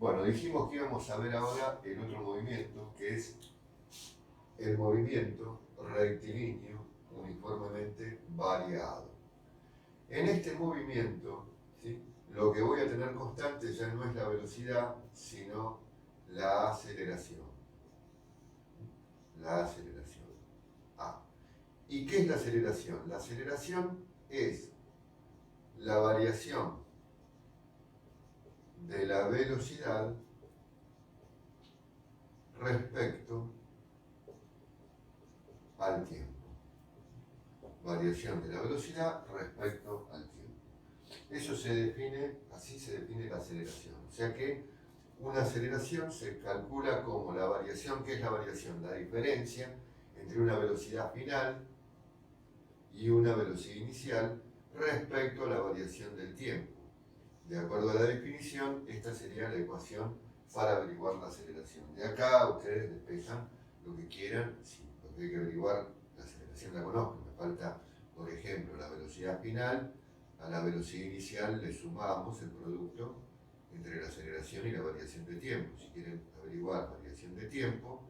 Bueno, dijimos que íbamos a ver ahora el otro movimiento, que es el movimiento rectilíneo uniformemente variado. En este movimiento, ¿sí?, lo que voy a tener constante ya no es la velocidad, sino la aceleración. La aceleración. A. ¿Y qué es la aceleración? La aceleración es la variación de la velocidad respecto al tiempo. Variación de la velocidad respecto al tiempo. Eso se define, así se define la aceleración. O sea que una aceleración se calcula como la variación. ¿Qué es la variación? La diferencia entre una velocidad final y una velocidad inicial respecto a la variación del tiempo. De acuerdo a la definición, esta sería la ecuación para averiguar la aceleración. De acá ustedes despejan lo que quieran. Sí, lo que hay que averiguar, la aceleración la conozco. Me falta, por ejemplo, la velocidad final. A la velocidad inicial le sumamos el producto entre la aceleración y la variación de tiempo. Si quieren averiguar variación de tiempo,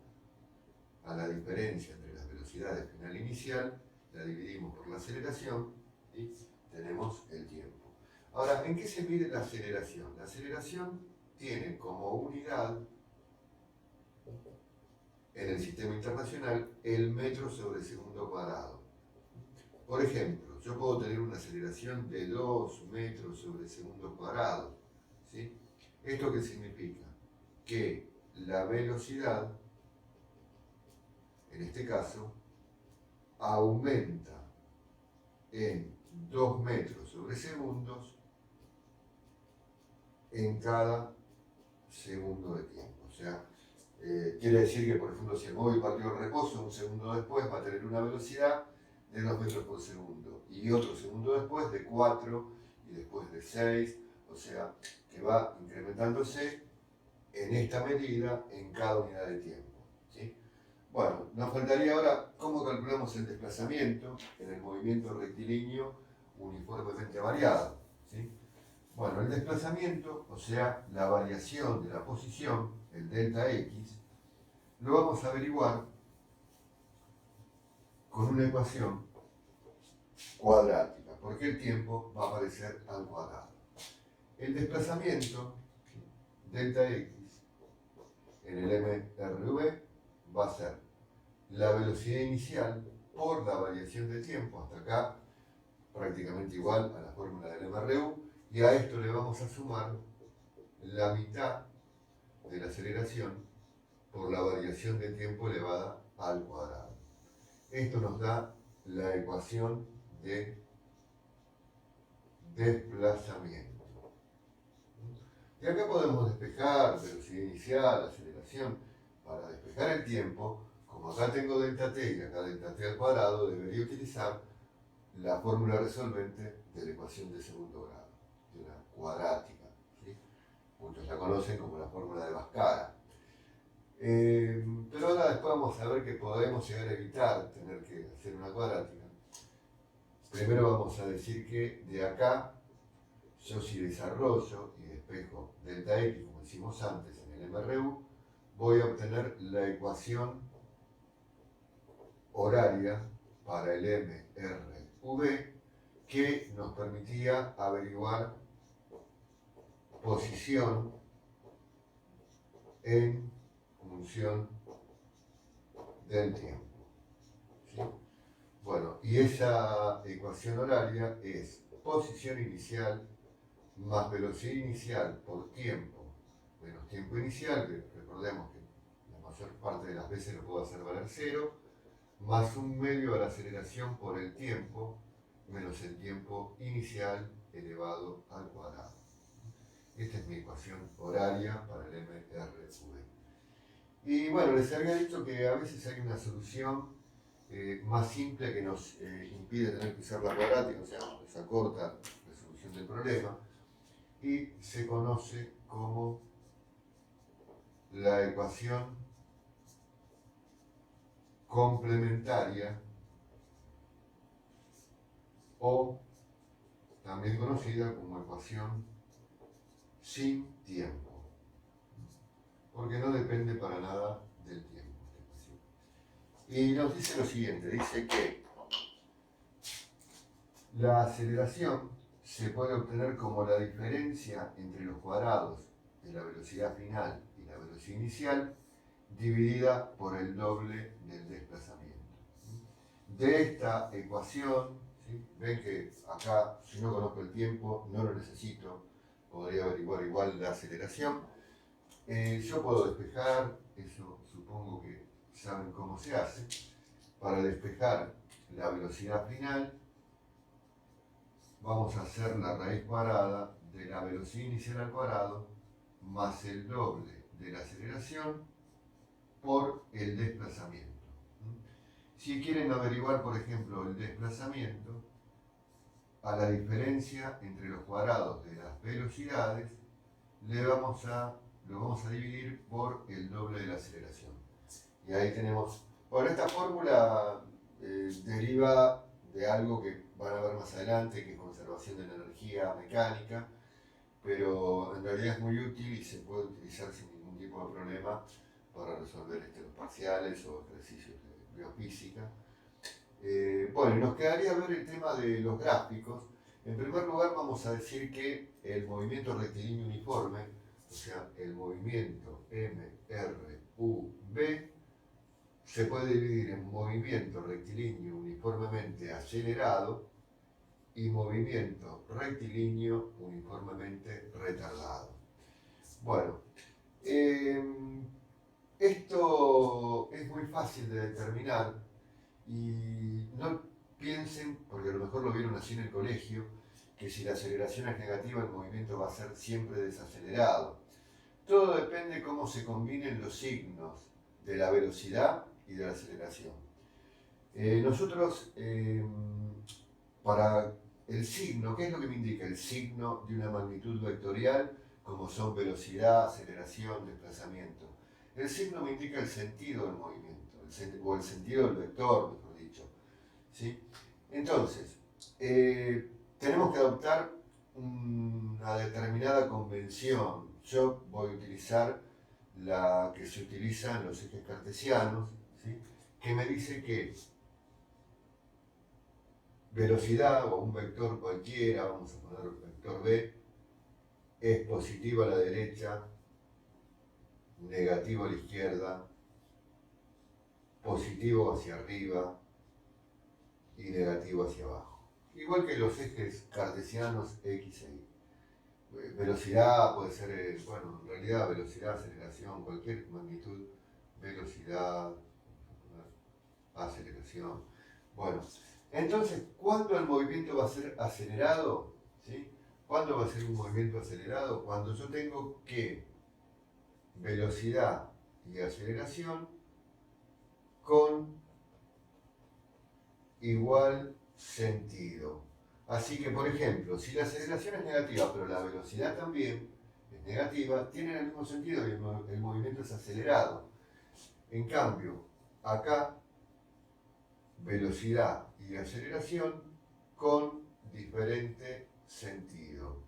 a la diferencia entre las velocidades final e inicial, la dividimos por la aceleración y tenemos el tiempo. Ahora, ¿en qué se mide la aceleración? La aceleración tiene como unidad en el sistema internacional el metro sobre segundo cuadrado. Por ejemplo, yo puedo tener una aceleración de 2 metros sobre segundo cuadrado, ¿sí? ¿Esto qué significa? Que la velocidad, en este caso, aumenta en 2 metros sobre segundos en cada segundo de tiempo. O sea, quiere decir que, por ejemplo, si el móvil partió el reposo, un segundo después va a tener una velocidad de 2 metros por segundo y otro segundo después de 4 y después de 6, o sea, que va incrementándose en esta medida en cada unidad de tiempo, ¿sí? Bueno, nos faltaría ahora cómo calculamos el desplazamiento en el movimiento rectilíneo uniformemente variado, ¿sí? Bueno, el desplazamiento, o sea, la variación de la posición, el delta X, lo vamos a averiguar con una ecuación cuadrática, porque el tiempo va a aparecer al cuadrado. El desplazamiento, delta X, en el MRV, va a ser la velocidad inicial por la variación de tiempo, hasta acá prácticamente igual a la fórmula del MRU, y a esto le vamos a sumar la mitad de la aceleración por la variación de tiempo elevada al cuadrado. Esto nos da la ecuación de desplazamiento. Y acá podemos despejar velocidad inicial, aceleración. Para despejar el tiempo, como acá tengo delta t y acá delta t al cuadrado, debería utilizar la fórmula resolvente de la ecuación de segundo grado, de la cuadrática, ¿sí? Muchos la conocen como la fórmula de Bhaskara. Pero ahora después vamos a ver que podemos llegar a evitar tener que hacer una cuadrática. Primero vamos a decir que de acá, yo si desarrollo y despejo delta X, como hicimos antes en el MRU, voy a obtener la ecuación horaria para el MRV que nos permitía averiguar posición en función del tiempo, ¿sí? Bueno, y esa ecuación horaria es posición inicial más velocidad inicial por tiempo menos tiempo inicial, que recordemos que la mayor parte de las veces lo puedo hacer valer 0, más un medio de la aceleración por el tiempo menos el tiempo inicial elevado al cuadrado. Esta es mi ecuación horaria para el MRV. Y bueno, les había dicho que a veces hay una solución más simple que nos impide tener que usar la cuadrática, o sea, nos acorta la solución del problema, y se conoce como la ecuación complementaria, o también conocida como ecuación sin tiempo. porque no depende para nada del tiempo. Y nos dice lo siguiente, dice que la aceleración se puede obtener como la diferencia entre los cuadrados de la velocidad final y la velocidad inicial dividida por el doble del desplazamiento. De esta ecuación, ¿sí? Ven que acá, si no conozco el tiempo, no lo necesito, podría averiguar igual la aceleración. Yo puedo despejar, eso supongo que saben cómo se hace. Para despejar la velocidad final, vamos a hacer la raíz cuadrada de la velocidad inicial al cuadrado más el doble de la aceleración por el desplazamiento. Si quieren averiguar, por ejemplo, el desplazamiento, a la diferencia entre los cuadrados de las velocidades, lo vamos a dividir por el doble de la aceleración. Y ahí tenemos, bueno, esta fórmula deriva de algo que van a ver más adelante, que es conservación de la energía mecánica, pero en realidad es muy útil y se puede utilizar sin ningún tipo de problema para resolver los parciales o ejercicios de biofísica. Bueno, nos quedaría ver el tema de los gráficos. En primer lugar vamos a decir que el movimiento rectilíneo uniforme, o sea, el movimiento MRUB, se puede dividir en movimiento rectilíneo uniformemente acelerado y movimiento rectilíneo uniformemente retardado. Bueno, esto es muy fácil de determinar y no piensen, porque a lo mejor lo vieron así en el colegio, que si la aceleración es negativa el movimiento va a ser siempre desacelerado. Todo depende de cómo se combinen los signos de la velocidad y de la aceleración. Nosotros, para el signo, ¿qué es lo que me indica el signo de una magnitud vectorial, como son velocidad, aceleración, desplazamiento? El signo me indica el sentido del movimiento, o el sentido del vector, mejor dicho. ¿Sí? Entonces, tenemos que adoptar una determinada convención. Yo voy a utilizar la que se utiliza en los ejes cartesianos, ¿sí? Que me dice que velocidad o un vector cualquiera, vamos a poner vector B, es positivo a la derecha, negativo a la izquierda, positivo hacia arriba y negativo hacia abajo. Igual que los ejes cartesianos X e Y. Velocidad puede ser, bueno, en realidad velocidad, aceleración, cualquier magnitud, velocidad, aceleración. Bueno, entonces, ¿cuándo el movimiento va a ser acelerado? ¿Sí? ¿Cuándo va a ser un movimiento acelerado? Cuando yo tengo que velocidad y aceleración con igual sentido. Así que, por ejemplo, si la aceleración es negativa, pero la velocidad también es negativa, tienen el mismo sentido y el movimiento es acelerado. En cambio, acá, velocidad y aceleración con diferente sentido.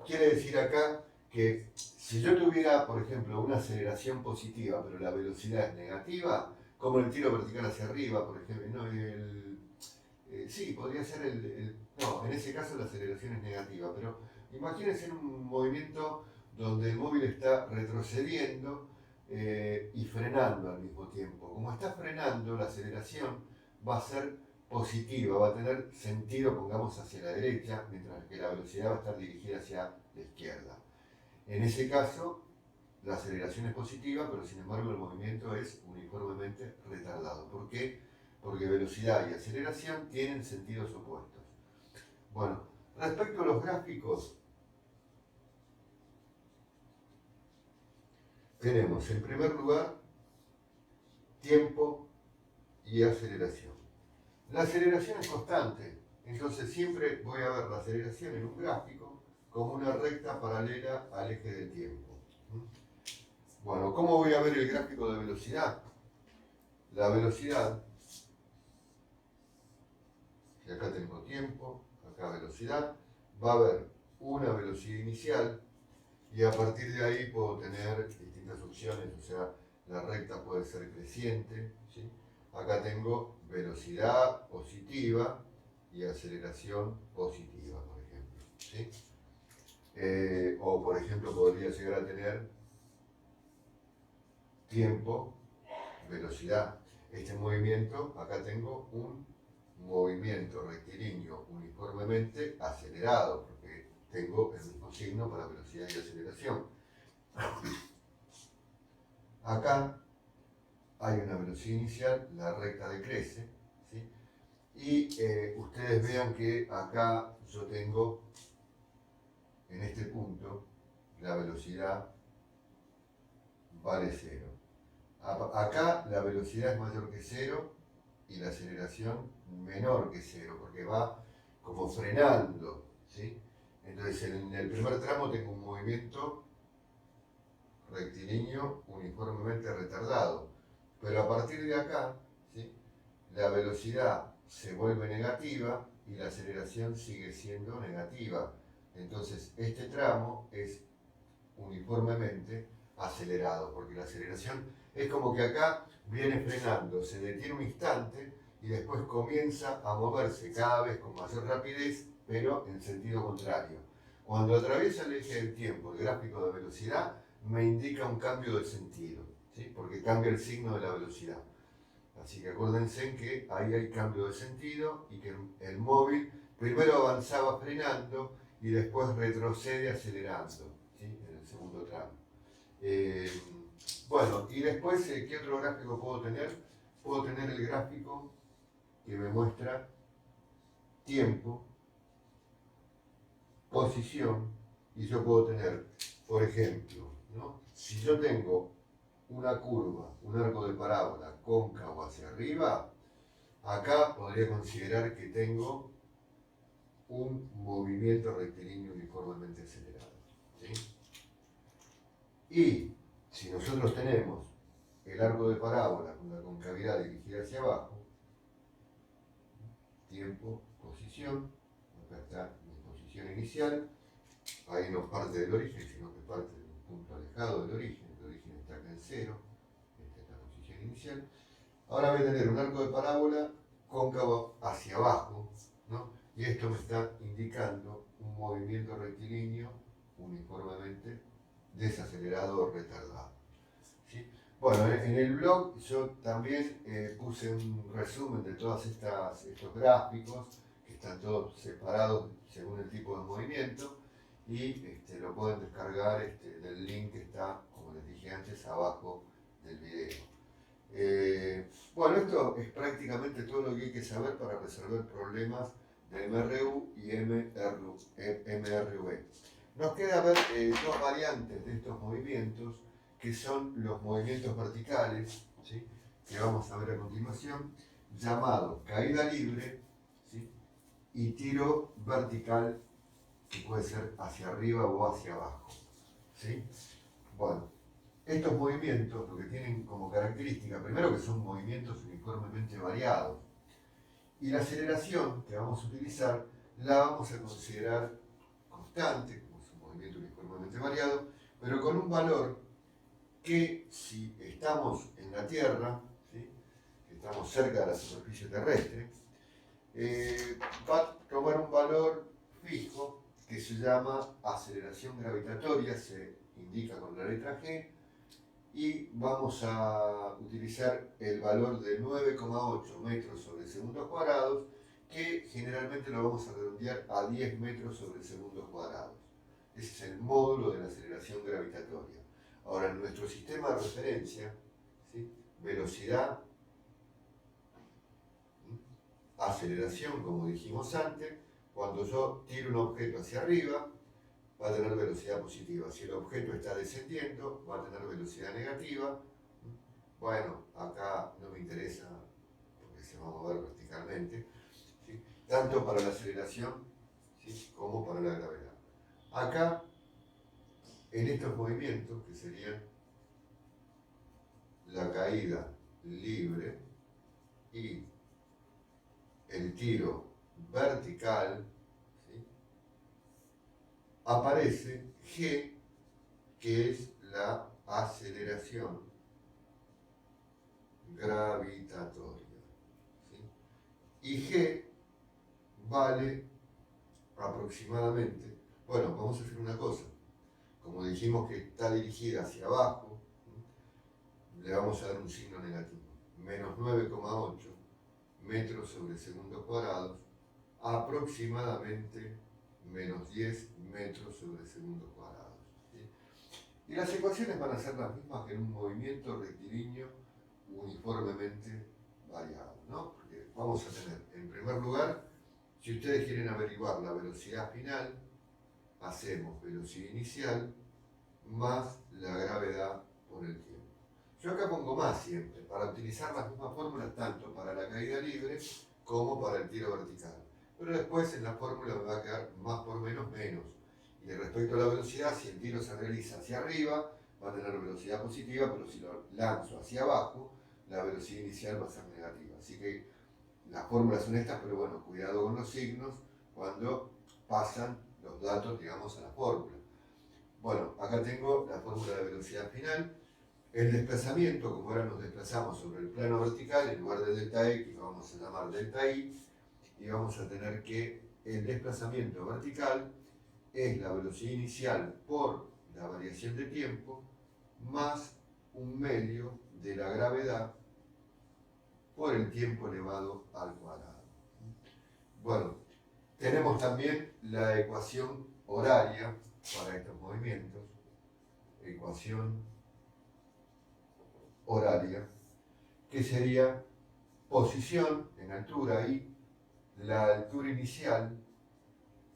Quiere decir acá que si yo tuviera, por ejemplo, una aceleración positiva, pero la velocidad es negativa, como el tiro vertical hacia arriba, por ejemplo, no, sí, podría ser no, en ese caso la aceleración es negativa, pero imagínense en un movimiento donde el móvil está retrocediendo y frenando al mismo tiempo. Como está frenando, la aceleración va a ser positiva, va a tener sentido, pongamos, hacia la derecha, mientras que la velocidad va a estar dirigida hacia la izquierda. En ese caso, la aceleración es positiva, pero sin embargo el movimiento es uniformemente retardado. ¿Por qué? Porque velocidad y aceleración tienen sentidos opuestos. Bueno, respecto a los gráficos, tenemos en primer lugar tiempo y aceleración. La aceleración es constante, entonces siempre voy a ver la aceleración en un gráfico como una recta paralela al eje del tiempo. Bueno, ¿cómo voy a ver el gráfico de velocidad? La velocidad, si acá tengo tiempo, acá velocidad, va a haber una velocidad inicial y a partir de ahí puedo tener distintas opciones, o sea, la recta puede ser creciente, ¿sí? Acá tengo velocidad positiva y aceleración positiva, por ejemplo, ¿sí? O por ejemplo podría llegar a tener tiempo, velocidad. Este movimiento, acá tengo un movimiento rectilíneo uniformemente acelerado, porque tengo el mismo signo para velocidad y aceleración. Acá hay una velocidad inicial, la recta decrece, ¿sí? Y ustedes vean que acá yo tengo, en este punto, la velocidad vale 0. Acá la velocidad es mayor que 0 y la aceleración menor que 0, porque va como frenando, ¿sí? Entonces en el primer tramo tengo un movimiento rectilíneo uniformemente retardado, pero a partir de acá, ¿sí?, la velocidad se vuelve negativa y la aceleración sigue siendo negativa. Entonces este tramo es uniformemente acelerado, porque la aceleración es como que acá viene frenando, se detiene un instante y después comienza a moverse cada vez con mayor rapidez, pero en sentido contrario. Cuando atraviesa el eje del tiempo, el gráfico de velocidad me indica un cambio de sentido, ¿sí?, porque cambia el signo de la velocidad. Así que acuérdense que ahí hay cambio de sentido y que el móvil primero avanzaba frenando y después retrocede acelerando, ¿sí?, en el segundo tramo. Bueno, y después, ¿qué otro gráfico puedo tener? Puedo tener el gráfico que me muestra tiempo, posición, y yo puedo tener, por ejemplo, ¿no?, si yo tengo una curva, un arco de parábola cóncavo hacia arriba, acá podría considerar que tengo un movimiento rectilíneo uniformemente acelerado, ¿sí? Y si nosotros tenemos el arco de parábola con la concavidad dirigida hacia abajo, tiempo, posición, acá está mi posición inicial, ahí no parte del origen, sino que parte de un punto alejado del origen, el origen está acá en 0, esta es la posición inicial. Ahora voy a tener un arco de parábola cóncavo hacia abajo, ¿no?, y esto me está indicando un movimiento rectilíneo uniformemente desacelerado o retardado, ¿sí? Bueno, en el blog yo también puse un resumen de todos estos gráficos, que están todos separados según el tipo de movimiento, y lo pueden descargar del link que está, como les dije antes, abajo del video. Bueno, esto es prácticamente todo lo que hay que saber para resolver problemas de MRU y MRV. Nos queda ver dos variantes de estos movimientos, que son los movimientos verticales, ¿sí?, que vamos a ver a continuación, llamado caída libre, ¿sí?, y tiro vertical, que puede ser hacia arriba o hacia abajo, ¿sí? Bueno, estos movimientos lo que tienen como característica, primero, que son movimientos uniformemente variados, y la aceleración que vamos a utilizar la vamos a considerar constante, como es un movimiento uniformemente variado, pero con un valor que, si estamos en la Tierra, ¿sí?, que estamos cerca de la superficie terrestre, va a tomar un valor fijo que se llama aceleración gravitatoria, se indica con la letra G, y vamos a utilizar el valor de 9,8 metros sobre segundos cuadrados, que generalmente lo vamos a redondear a 10 metros sobre segundos cuadrados. Ese es el módulo de la aceleración gravitatoria. Ahora, en nuestro sistema de referencia, ¿sí?, velocidad, aceleración, como dijimos antes, cuando yo tiro un objeto hacia arriba, va a tener velocidad positiva. Si el objeto está descendiendo, va a tener velocidad negativa. Bueno, acá no me interesa porque se va a mover verticalmente, ¿sí?, tanto para la aceleración, ¿sí?, como para la gravedad. Acá, en estos movimientos, que serían la caída libre y el tiro vertical, ¿sí?, aparece G que es la aceleración gravitatoria, ¿sí? Y G vale aproximadamente, bueno, vamos a hacer una cosa, como dijimos que está dirigida hacia abajo, le vamos a dar un signo negativo, menos 9,8 metros sobre segundos cuadrados, aproximadamente menos 10 metros sobre segundos cuadrados, ¿sí? Y las ecuaciones van a ser las mismas que en un movimiento rectilíneo uniformemente variado, ¿no? Porque vamos a tener, en primer lugar, si ustedes quieren averiguar la velocidad final, hacemos velocidad inicial más la gravedad por el tiempo. Yo acá pongo más siempre, para utilizar las mismas fórmulas tanto para la caída libre como para el tiro vertical. Pero después en la fórmula me va a quedar más por menos, menos. Y respecto a la velocidad, si el tiro se realiza hacia arriba, va a tener velocidad positiva, pero si lo lanzo hacia abajo, la velocidad inicial va a ser negativa. Así que las fórmulas son estas, pero bueno, cuidado con los signos cuando pasan los datos, digamos, a la fórmula. Bueno, acá tengo la fórmula de velocidad final. El desplazamiento, como ahora nos desplazamos sobre el plano vertical, en lugar de delta x vamos a llamar delta y, y vamos a tener que el desplazamiento vertical es la velocidad inicial por la variación de tiempo más un medio de la gravedad por el tiempo elevado al cuadrado. Bueno, tenemos también la ecuación horaria para estos movimientos, ecuación horaria, que sería posición en altura y la altura inicial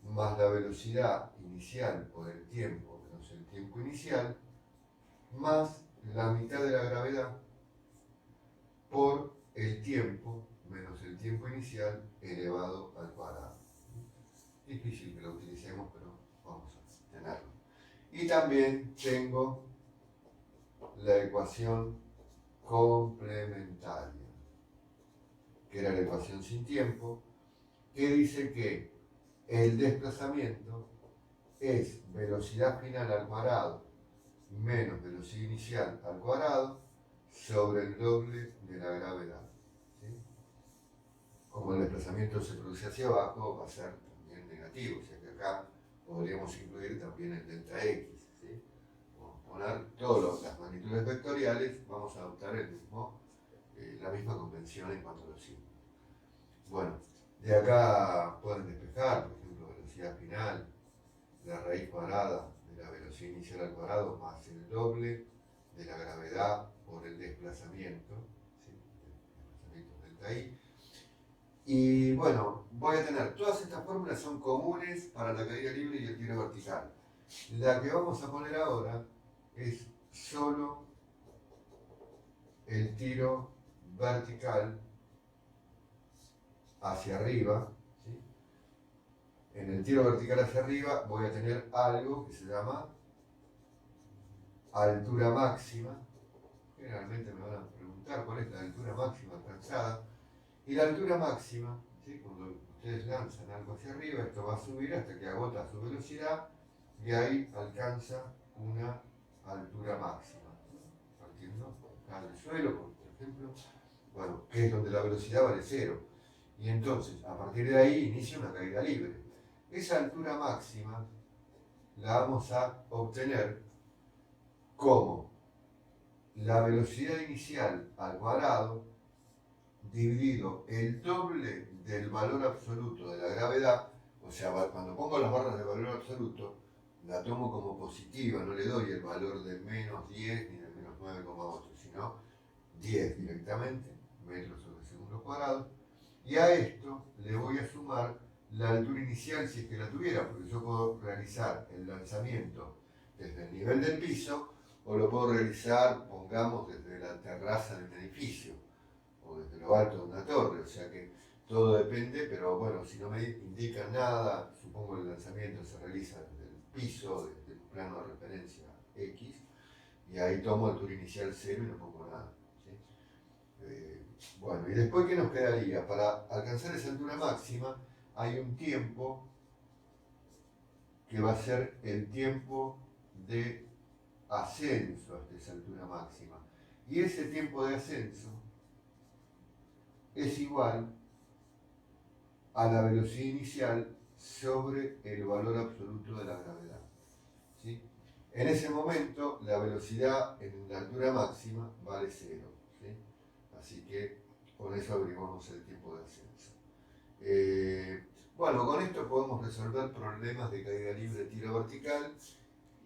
más la velocidad inicial por el tiempo menos el tiempo inicial más la mitad de la gravedad por el tiempo menos el tiempo inicial elevado al cuadrado. Difícil que lo utilicemos, pero vamos a tenerlo. Y también tengo la ecuación complementaria, que era la ecuación sin tiempo, que dice que el desplazamiento es velocidad final al cuadrado menos velocidad inicial al cuadrado sobre el doble de la gravedad, ¿sí? Como el desplazamiento se produce hacia abajo, va a ser también negativo, o sea que acá podríamos incluir también el delta x, ¿sí? Vamos a poner todas las magnitudes vectoriales, vamos a adoptar la misma convención en cuanto a los signos. Bueno, de acá pueden despejar, por ejemplo, velocidad final, la raíz cuadrada de la velocidad inicial al cuadrado más el doble de la gravedad por el desplazamiento, ¿sí? El desplazamiento delta I. Y bueno, voy a tener, todas estas fórmulas son comunes para la caída libre y el tiro vertical. La que vamos a poner ahora es solo el tiro vertical hacia arriba, ¿sí? En el tiro vertical hacia arriba voy a tener algo que se llama altura máxima. Generalmente me van a preguntar cuál es la altura máxima alcanzada. Y la altura máxima, ¿sí? Cuando ustedes lanzan algo hacia arriba, esto va a subir hasta que agota su velocidad y ahí alcanza una altura máxima. Partiendo acá del suelo, por ejemplo, bueno, que es donde la velocidad vale cero. Y entonces, a partir de ahí, inicia una caída libre. Esa altura máxima la vamos a obtener como la velocidad inicial al cuadrado dividido el doble del valor absoluto de la gravedad. O sea, cuando pongo las barras de valor absoluto, la tomo como positiva, no le doy el valor de menos 10 ni de menos 9,8, sino 10 directamente, metros sobre segundo cuadrado. Y a esto le voy a sumar la altura inicial si es que la tuviera, porque yo puedo realizar el lanzamiento desde el nivel del piso o lo puedo realizar, pongamos, desde la terraza de un edificio o desde lo alto de una torre, o sea que todo depende, pero bueno, si no me indican nada, supongo el lanzamiento se realiza desde el piso, desde el plano de referencia X, y ahí tomo altura inicial 0 y no pongo nada, ¿sí? Bueno, y después, ¿qué nos quedaría? Para alcanzar esa altura máxima hay un tiempo que va a ser el tiempo de ascenso hasta esa altura máxima. Y ese tiempo de ascenso es igual a la velocidad inicial sobre el valor absoluto de la gravedad. ¿Sí? En ese momento, la velocidad en la altura máxima vale 0. ¿Sí? Así que con eso averiguamos el tiempo de ascenso. Bueno, con esto podemos resolver problemas de caída libre, tiro vertical.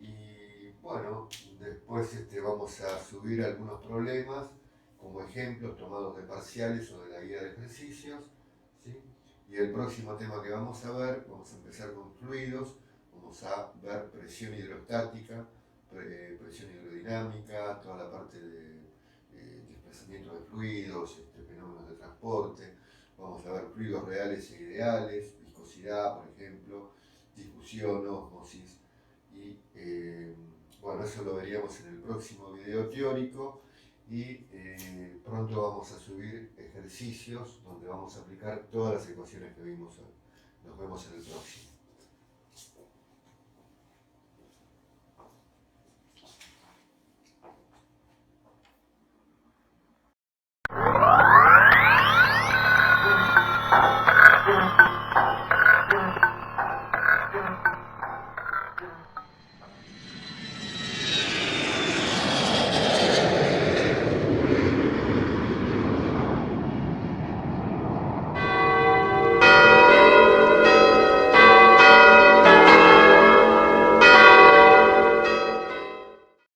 Y bueno, después vamos a subir algunos problemas como ejemplos tomados de parciales o de la guía de ejercicios. ¿Sí? Y el próximo tema que vamos a ver, vamos a empezar con fluidos, vamos a ver presión hidrostática, presión hidrodinámica, toda la parte de desplazamiento de fluidos, fenómenos de transporte, vamos a ver fluidos reales e ideales, viscosidad, por ejemplo, difusión, ósmosis, y bueno, eso lo veríamos en el próximo video teórico. Y pronto vamos a subir ejercicios donde vamos a aplicar todas las ecuaciones que vimos hoy. Nos vemos en el próximo.